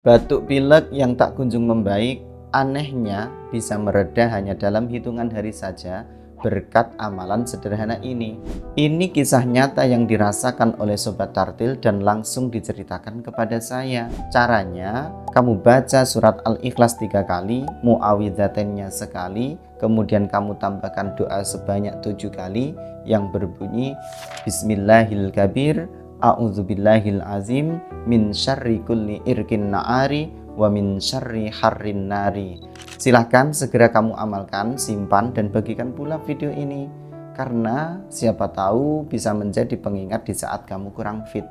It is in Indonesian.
Batuk pilek yang tak kunjung membaik, anehnya bisa mereda hanya dalam hitungan hari saja berkat amalan sederhana ini. Ini kisah nyata yang dirasakan oleh Sobat Tartil dan langsung diceritakan kepada saya. Caranya, kamu baca surat Al-Ikhlas 3 kali, muawwidzatennya sekali, kemudian kamu tambahkan doa sebanyak 7 kali yang berbunyi Bismillahirrahmanirrahim, A'udzubillahil azim min syarri kulli irkin na'ari wa min syarri harrin nari. Silahkan segera kamu amalkan, simpan dan bagikan pula video ini, karena siapa tahu bisa menjadi pengingat di saat kamu kurang fit.